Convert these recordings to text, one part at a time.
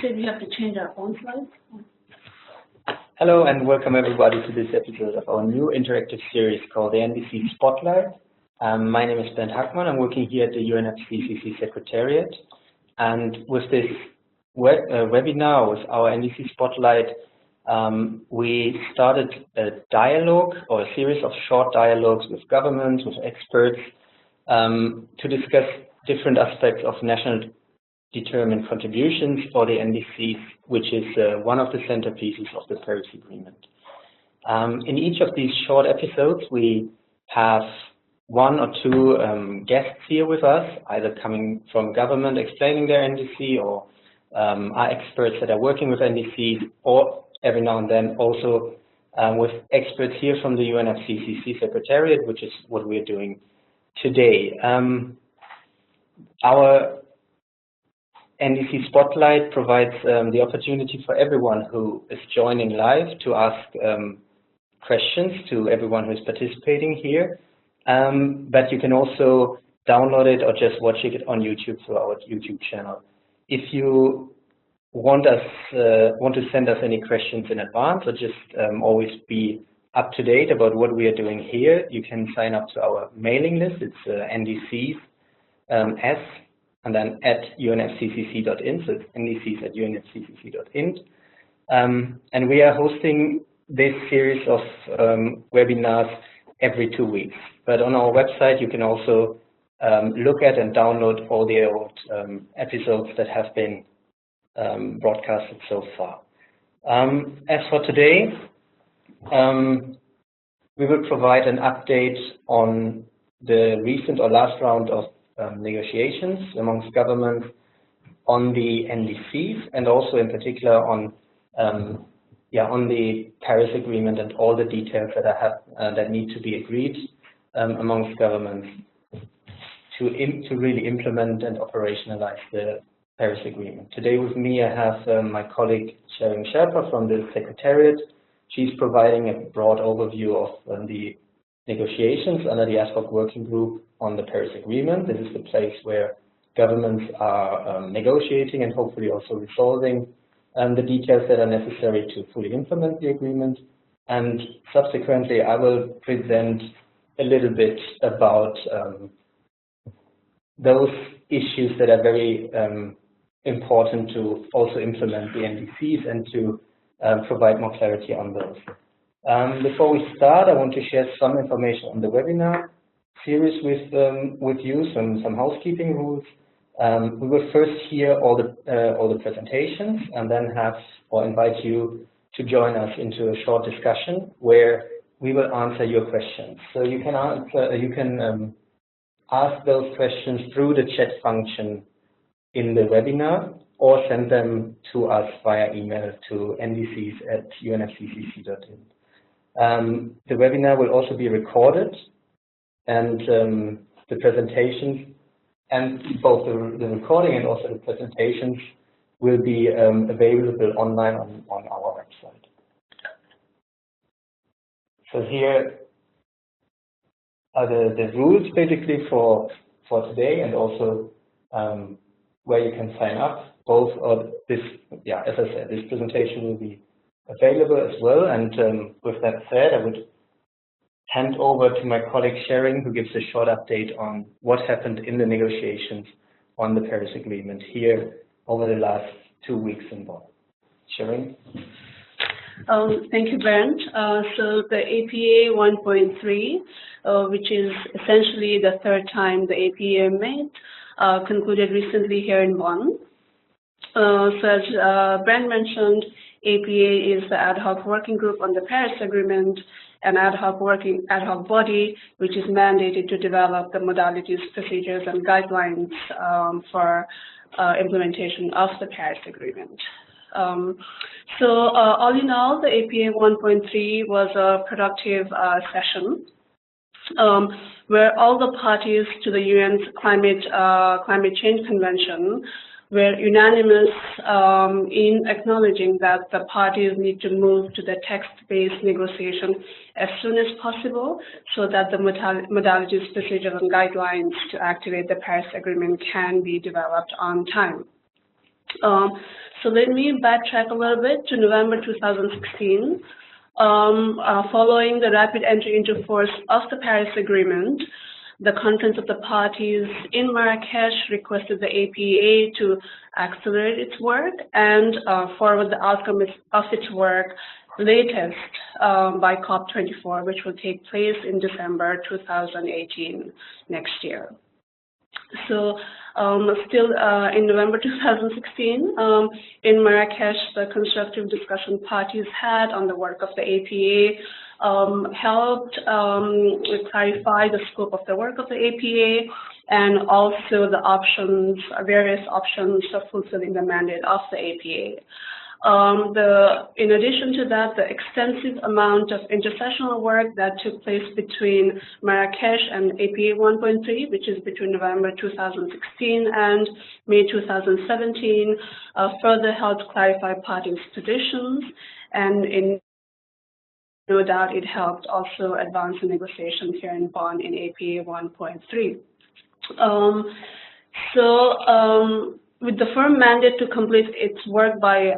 said we have to change our own slides. Hello and welcome everybody to this episode of our new interactive series called the NDC Spotlight. My name is Bernd Hackmann. I'm working here at the UNFCCC Secretariat. And with this webinar, with our NDC Spotlight, we started a dialogue or a series of short dialogues with governments, with experts, to discuss different aspects of national determined contributions for the NDCs, which is one of the centerpieces of the Paris Agreement. In each of these short episodes, we have one or two guests here with us, either coming from government explaining their NDC, or are experts that are working with NDCs, or every now and then also with experts here from the UNFCCC Secretariat, which is what we're doing today. Our NDC Spotlight provides the opportunity for everyone who is joining live to ask questions to everyone who is participating here. But you can also download it or just watch it on YouTube through our YouTube channel. If you want to send us any questions in advance, or just always be up to date about what we are doing here, you can sign up to our mailing list. It's NDCs S and then at unfccc.in, so it's NDCs at unfccc.in. And we are hosting this series of webinars every 2 weeks. But on our website, you can also look at and download all the old episodes that have been broadcasted so far. As for today, we will provide an update on the recent or last round of negotiations amongst governments on the NDCs, and also in particular on the Paris Agreement and all the details that need to be agreed amongst governments to really implement and operationalize the Paris Agreement. Today with me I have my colleague Sharon Sherpa from the Secretariat. She's providing a broad overview of the negotiations under the ad hoc working group on the Paris Agreement. This is the place where governments are negotiating and hopefully also resolving the details that are necessary to fully implement the agreement. And subsequently, I will present a little bit about those issues that are very important to also implement the NDCs and to provide more clarity on those. Before we start, I want to share some information on the webinar series with you, some housekeeping rules. We will first hear all the presentations and then invite you to join us into a short discussion where we will answer your questions. So you can ask those questions through the chat function in the webinar, or send them to us via email to ndcs@unfccc.in. The webinar will also be recorded, and the presentations, and both the recording and also the presentations will be available online on our website. So here are the rules basically for today, and also where you can sign up. Both of this, as I said, this presentation will be available as well. And with that said, I would hand over to my colleague Sharon, who gives a short update on what happened in the negotiations on the Paris Agreement here over the last 2 weeks in Bonn. Sharon? Thank you, Bernd. So the APA 1.3, which is essentially the third time the APA met, concluded recently here in Bonn. So as Bernd mentioned, APA is the ad hoc working group on the Paris Agreement, an ad hoc body which is mandated to develop the modalities, procedures, and guidelines for implementation of the Paris Agreement. So all in all, the APA 1.3 was a productive session where all the parties to the UN's climate change convention were unanimous in acknowledging that the parties need to move to the text-based negotiation as soon as possible, so that the modalities, procedures, and guidelines to activate the Paris Agreement can be developed on time. So let me backtrack a little bit to November 2016. Following the rapid entry into force of the Paris Agreement, the Conference of the Parties in Marrakesh requested the APA to accelerate its work and forward the outcome of its work latest by COP24, which will take place in December 2018, next year. So still in November 2016, in Marrakesh, the constructive discussion parties had on the work of the APA helped clarify the scope of the work of the APA and also the options, various options of fulfilling the mandate of the APA. In addition to that, the extensive amount of intersessional work that took place between Marrakesh and APA 1.3, which is between November 2016 and May 2017, further helped clarify parties' positions, and no doubt it helped also advance the negotiations here in Bonn in APA 1.3. With the firm mandate to complete its work by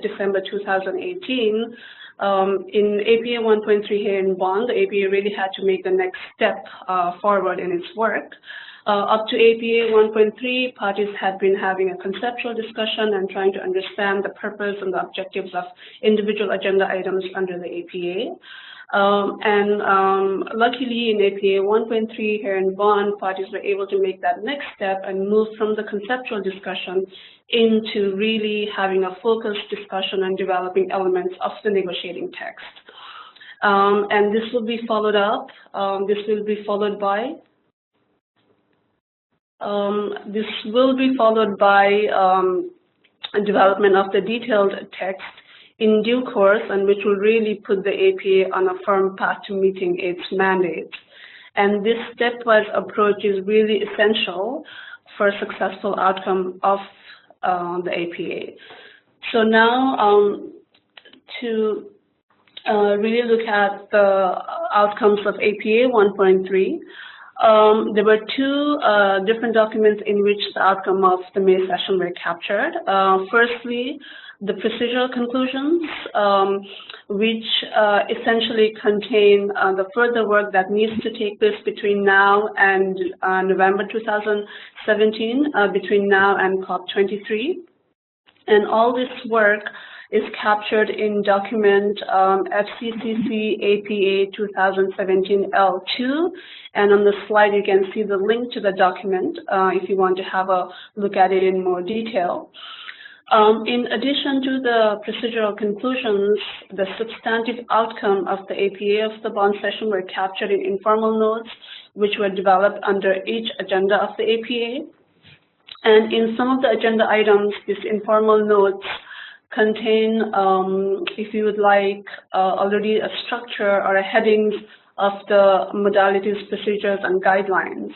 December 2018, in APA 1.3 here in Bonn, the APA really had to make the next step forward in its work. Up to APA 1.3, parties had been having a conceptual discussion and trying to understand the purpose and the objectives of individual agenda items under the APA. Luckily in APA 1.3 here in Bonn, parties were able to make that next step and move from the conceptual discussion into really having a focused discussion and developing elements of the negotiating text. And this will be followed up, this will be followed by development of the detailed text in due course, and which will really put the APA on a firm path to meeting its mandate. And this stepwise approach is really essential for a successful outcome of the APA. So now to really look at the outcomes of APA 1.3, there were two different documents in which the outcome of the May session were captured. Firstly, the procedural conclusions, which essentially contain the further work that needs to take place between now and November 2017, between now and COP23. And all this work is captured in document FCCC APA 2017 L2, and on the slide you can see the link to the document if you want to have a look at it in more detail. In addition to the procedural conclusions, the substantive outcome of the APA of the Bonn session were captured in informal notes, which were developed under each agenda of the APA. And in some of the agenda items, these informal notes contain, if you would like, already a structure or a headings of the modalities, procedures, and guidelines.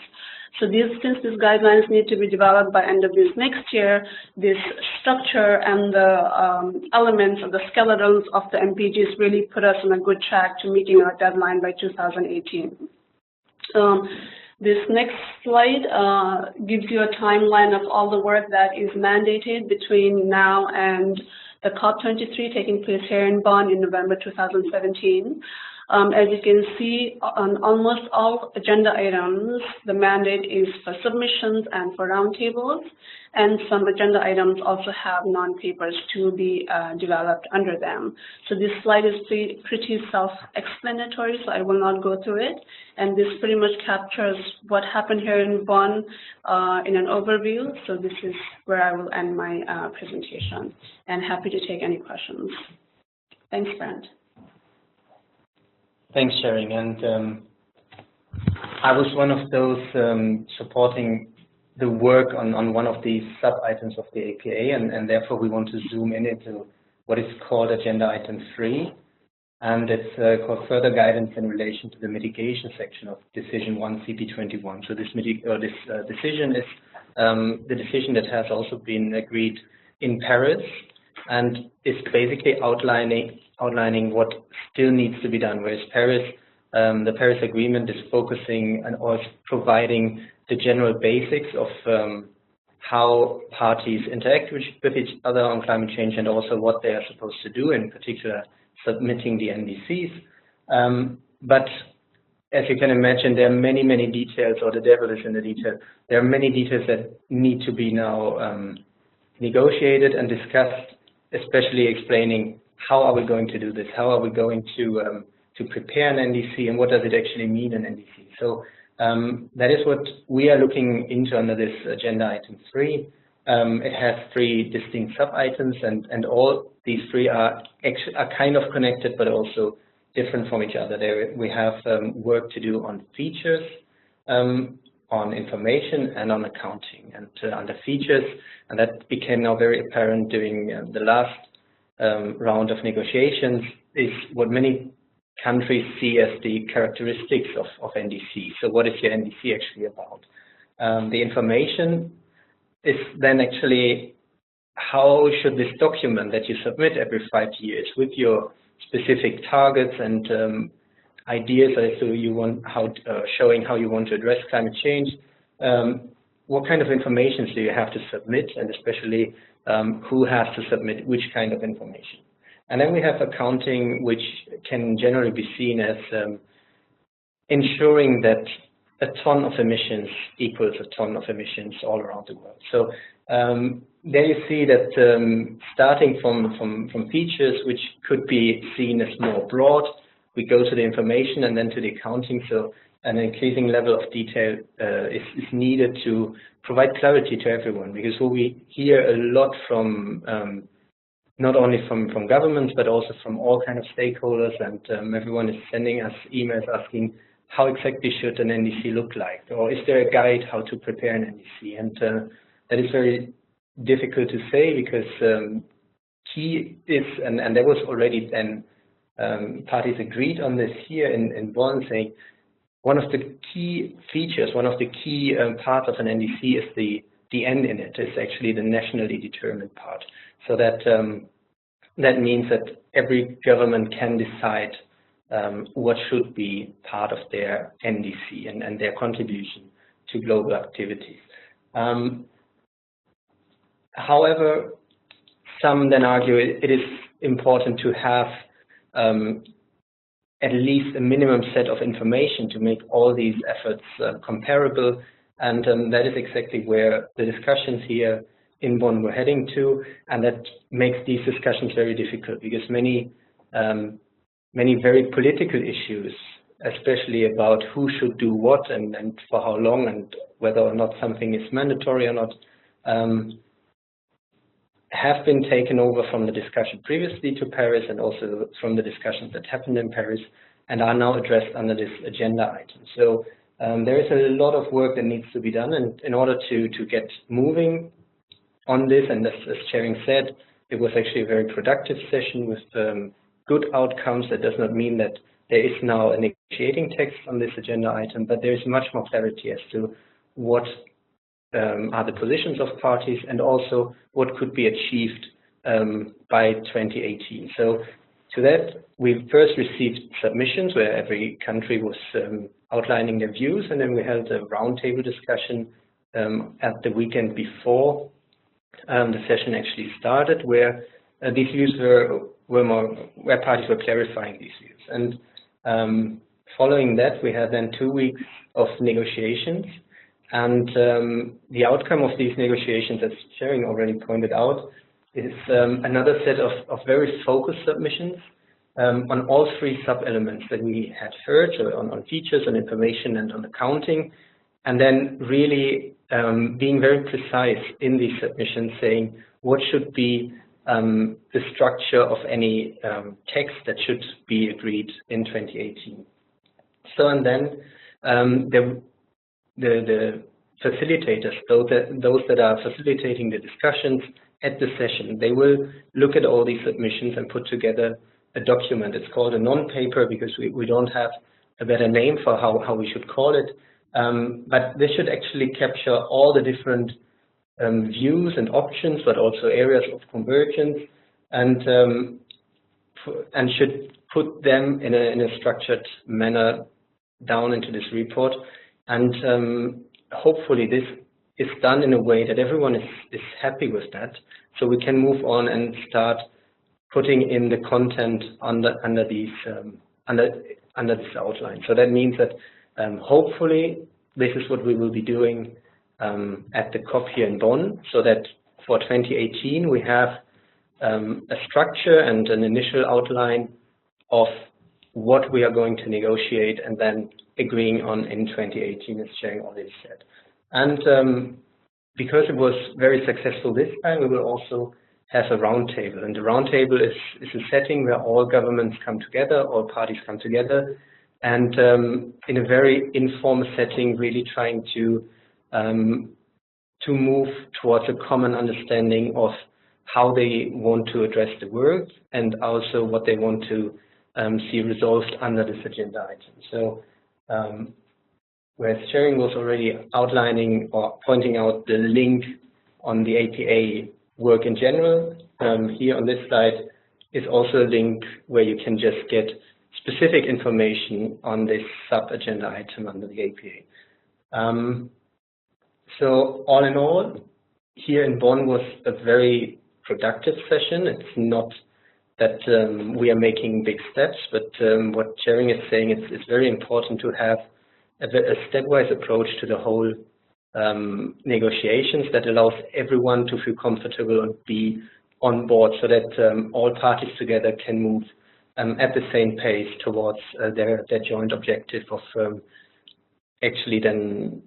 So since these guidelines need to be developed by end of this next year, this structure and the elements of the skeletons of the MPGs really put us on a good track to meeting our deadline by 2018. This next slide gives you a timeline of all the work that is mandated between now and the COP23 taking place here in Bonn in November 2017. As you can see, on almost all agenda items, the mandate is for submissions and for roundtables, and some agenda items also have non-papers to be developed under them. So this slide is pretty self-explanatory, so I will not go through it. And this pretty much captures what happened here in Bonn in an overview. So this is where I will end my presentation, and happy to take any questions. Thanks, Brent. Thanks, Sharing. And I was one of those supporting the work on one of these sub-items of the APA, and therefore we want to zoom in into what is called Agenda Item 3, and it's called Further Guidance in Relation to the Mitigation section of Decision 1 CP21. So this decision is the decision that has also been agreed in Paris, and is basically outlining what still needs to be done, whereas the Paris Agreement is focusing and also providing the general basics of how parties interact with each other on climate change, and also what they are supposed to do, in particular submitting the NDCs. But as you can imagine, there are many, many details, or the devil is in the detail. There are many details that need to be now negotiated and discussed, especially explaining how are we going to do this, how are we going to prepare an NDC, and what does it actually mean, an NDC. So that is what we are looking into under this agenda item 3. It has 3 distinct sub-items, and all these 3 are kind of connected, but also different from each other. There we have work to do on features, on information, and on accounting. And under features, and that became now very apparent during the last round of negotiations, is what many countries see as the characteristics of NDC. So what is your NDC actually about? The information is then actually how should this document that you submit every 5 years with your specific targets and ideas as to showing how you want to address climate change, what kind of information do you have to submit, and especially who has to submit which kind of information. And then we have accounting, which can generally be seen as ensuring that a ton of emissions equals a ton of emissions all around the world. So there you see that starting from features, which could be seen as more broad, we go to the information and then to the accounting. So an increasing level of detail is needed to provide clarity to everyone, because what we hear a lot from not only from governments, but also from all kind of stakeholders, and everyone is sending us emails asking how exactly should an NDC look like, or is there a guide how to prepare an NDC? And that is very difficult to say, because key is, and there was already then parties agreed on this here in Bonn, saying one of the key features, one of the key parts of an NDC is the end in it, is actually the nationally determined part. So that means that every government can decide what should be part of their NDC and their contribution to global activities. However, some then argue it is important to have at least a minimum set of information to make all these efforts comparable, and that is exactly where the discussions here in Bonn were heading to, and that makes these discussions very difficult, because many very political issues, especially about who should do what and for how long, and whether or not something is mandatory or not, have been taken over from the discussion previously to Paris, and also from the discussions that happened in Paris, and are now addressed under this agenda item. So there is a lot of work that needs to be done, and in order to get moving on this, and as Chairing said, it was actually a very productive session with good outcomes. That does not mean that there is now a negotiating text on this agenda item, but there is much more clarity as to what are the positions of parties, and also what could be achieved by 2018. So to that, we first received submissions where every country was outlining their views, and then we held a roundtable discussion at the weekend before the session actually started, where these views where parties were clarifying these views. And following that, we had then 2 weeks of negotiations. And the outcome of these negotiations, as Sharing already pointed out, is another set of very focused submissions on all 3 sub-elements that we had heard, so on features, on information, and on accounting, and then really being very precise in these submissions, saying what should be the structure of any text that should be agreed in 2018. So, and then the facilitators, those that are facilitating the discussions at the session, they will look at all these submissions and put together a document. It's called a non-paper, because we don't have a better name for how we should call it. But this should actually capture all the different views and options, but also areas of convergence, and should put them in a structured manner down into this report. And hopefully this is done in a way that everyone is happy with that, so we can move on and start putting in the content under this outline. So that means that hopefully this is what we will be doing at the COP here in Bonn, so that for 2018 we have a structure and an initial outline of what we are going to negotiate and then agreeing on in 2018, as Sharing already said. And because it was very successful this time, we will also have a roundtable. And the roundtable is a setting where all governments come together, all parties come together, and in a very informal setting, really trying to move towards a common understanding of how they want to address the work and also what they want to see resolved under this agenda item. So whereas Sharing was already outlining or pointing out the link on the APA work in general, here on this slide is also a link where you can just get specific information on this sub-agenda item under the APA. So all in all, here in Bonn was a very productive session. It's not that we are making big steps, but what Sharing is saying, it's very important to have a stepwise approach to the whole negotiations that allows everyone to feel comfortable and be on board, so that all parties together can move at the same pace towards their joint objective of actually then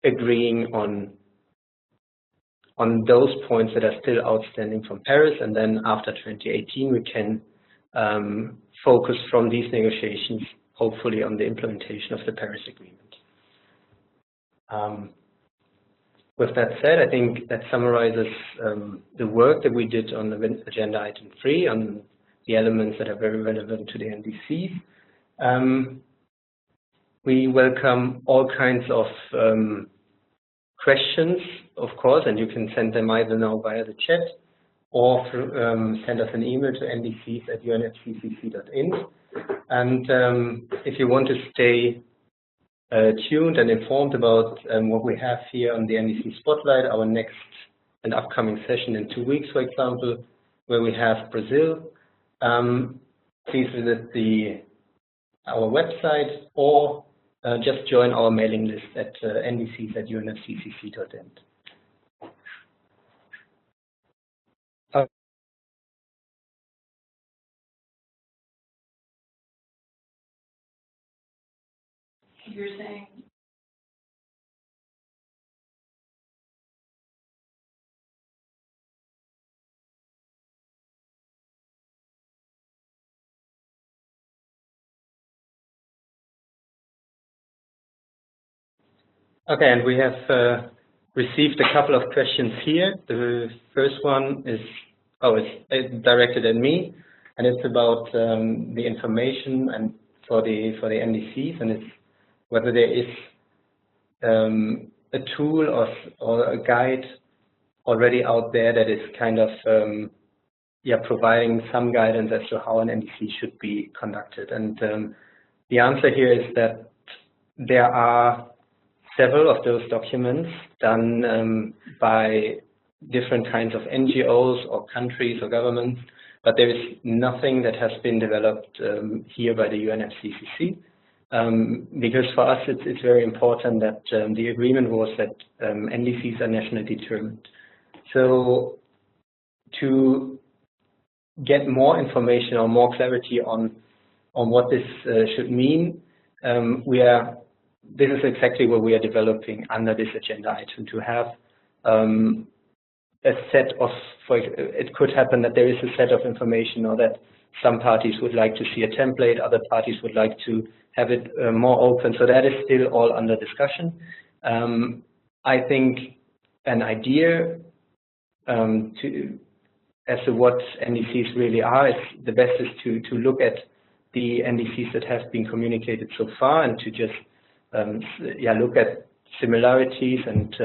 agreeing on those points that are still outstanding from Paris, and then after 2018 we can focus from these negotiations hopefully on the implementation of the Paris Agreement. With that said, I think that summarizes the work that we did on the agenda item 3 on the elements that are very relevant to the NDCs. We welcome all kinds of questions, of course, and you can send them either now via the chat or send us an email to ndcs@unfccc.in. And if you want to stay tuned and informed about what we have here on the NDC Spotlight, our next and upcoming session in 2 weeks, for example, where we have Brazil, please visit our website or just join our mailing list at ndcs@unfccc.in. You're saying? Okay, and we have received a couple of questions here. The first one is, it's directed at me, and it's about the information and for the NDCs, and it's whether there is a tool or a guide already out there that is kind of providing some guidance as to how an NDC should be conducted. And the answer here is that there are several of those documents done by different kinds of NGOs or countries or governments, but there is nothing that has been developed here by the UNFCCC, because for us it's very important that the agreement was that NDCs are nationally determined. So to get more information or more clarity on what this should mean, this is exactly what we are developing under this agenda item, to have a set of, it could happen that there is a set of information, or that some parties would like to see a template, other parties would like to have it more open. So that is still all under discussion. I think an idea as to what NDCs really are, the best is to look at the NDCs that have been communicated so far, and to just look at similarities and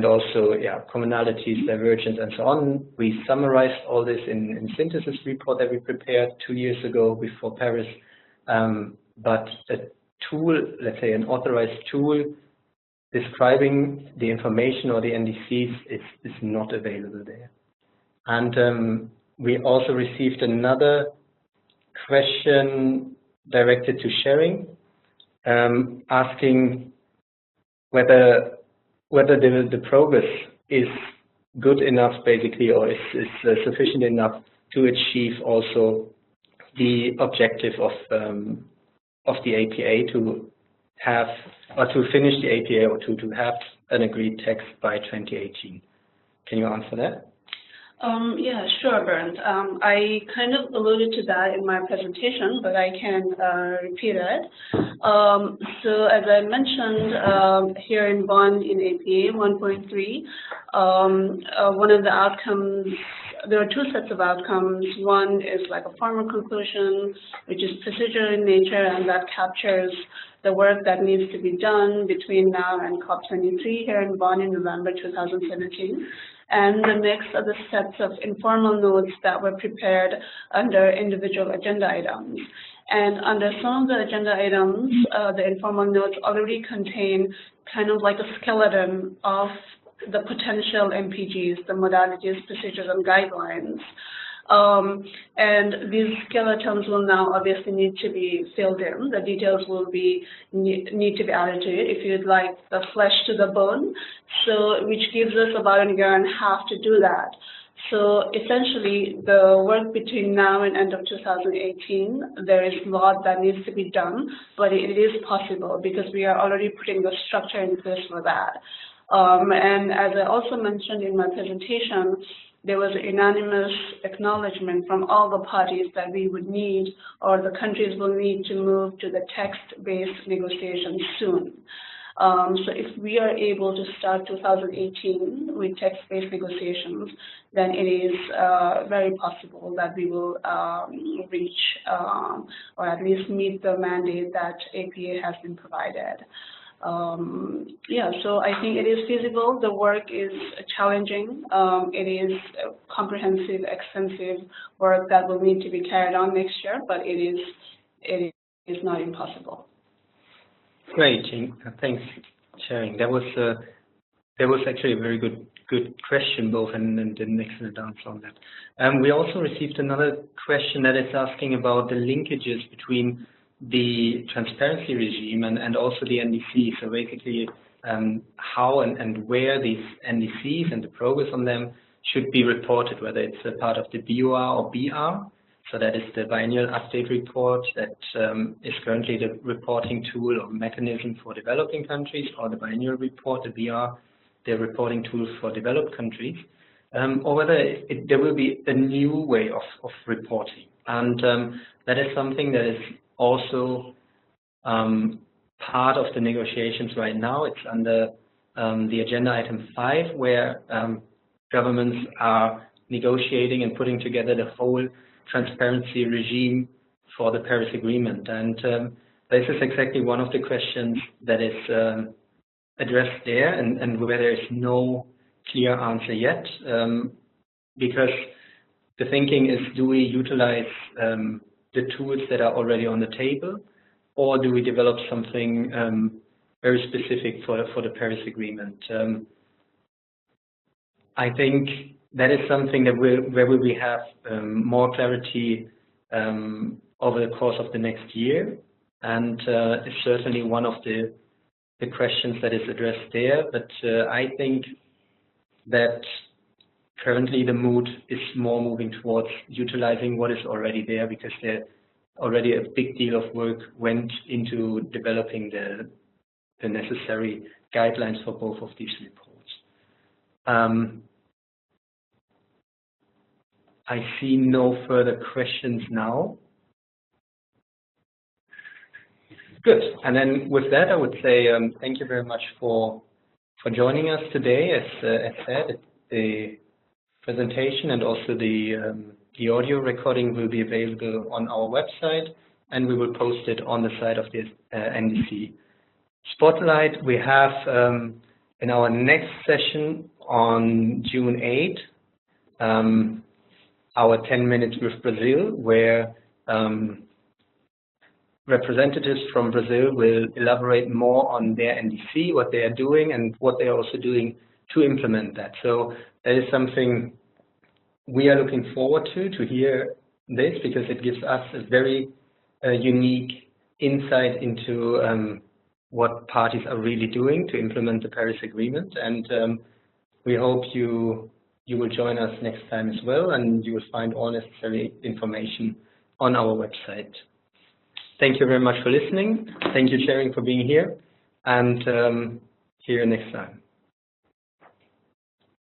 also commonalities, divergence, and so on. We summarized all this in synthesis report that we prepared 2 years ago before Paris. But a tool, let's say an authorized tool, describing the information or the NDCs is not available there. And we also received another question directed to sharing, asking whether the progress is good enough, basically, or is sufficient enough to achieve also the objective of the APA to have, or to finish the APA, or to have an agreed text by 2018. Can you answer that? Yeah, sure, Bernd. I kind of alluded to that in my presentation, but I can repeat it. So as I mentioned, here in Bonn in APA 1.3, one of the outcomes, there are two sets of outcomes. One is like a formal conclusion, which is procedural in nature, and that captures the work that needs to be done between now and COP23 here in Bonn in November 2017. And the next are the sets of informal notes that were prepared under individual agenda items. And under some of the agenda items, the informal notes already contain kind of like a skeleton of the potential MPGs, the modalities, procedures, and guidelines. And these skeletons will now obviously need to be filled in. The details will need to be added to it, if you'd like the flesh to the bone, so which gives us about a year and a half to do that. So essentially, the work between now and end of 2018, there is a lot that needs to be done, but it is possible because we are already putting the structure in place for that. And as I also mentioned in my presentation, there was a unanimous acknowledgement from all the parties that we would need, or the countries will need, to move to the text-based negotiations soon. So if we are able to start 2018 with text-based negotiations, then it is very possible that we will reach or at least meet the mandate that APA has been provided. Yeah, so I think it is feasible. The work is challenging. It is comprehensive, extensive work that will need to be carried on next year, but it is not impossible. Great, thanks for sharing. That was actually a very good question, both, and an excellent answer on that. We also received another question that is asking about the linkages between the transparency regime and also the NDC. So basically, how and where these NDCs and the progress on them should be reported, whether it's a part of the BOR or BR. So that is the biannual update report that is currently the reporting tool or mechanism for developing countries, or the biannual report, the BR, the reporting tool for developed countries, or whether there will be a new way of reporting. And that is something that is also part of the negotiations right now. It's under the agenda item 5, where governments are negotiating and putting together the whole transparency regime for the Paris Agreement. And this is exactly one of the questions that is addressed there, and where there is no clear answer yet, because the thinking is, do we utilize the tools that are already on the table, or do we develop something very specific for the Paris Agreement? I think that is something that where we have more clarity over the course of the next year, and it's certainly one of the questions that is addressed there. But I think that currently the mood is more moving towards utilizing what is already there, because there already a big deal of work went into developing the necessary guidelines for both of these reports. I see no further questions now. Good. And then with that, I would say thank you very much for joining us today. As said, the presentation and also the audio recording will be available on our website, and we will post it on the site of the NDC Spotlight. We have in our next session on June 8th, our 10 minutes with Brazil, where representatives from Brazil will elaborate more on their NDC, what they are doing, and what they are also doing to implement that. So that is something we are looking forward to hear this, because it gives us a very unique insight into what parties are really doing to implement the Paris Agreement. And we hope you will join us next time as well, and you will find all necessary information on our website. Thank you very much for listening. Thank you, Sharing, for being here, and see you next time.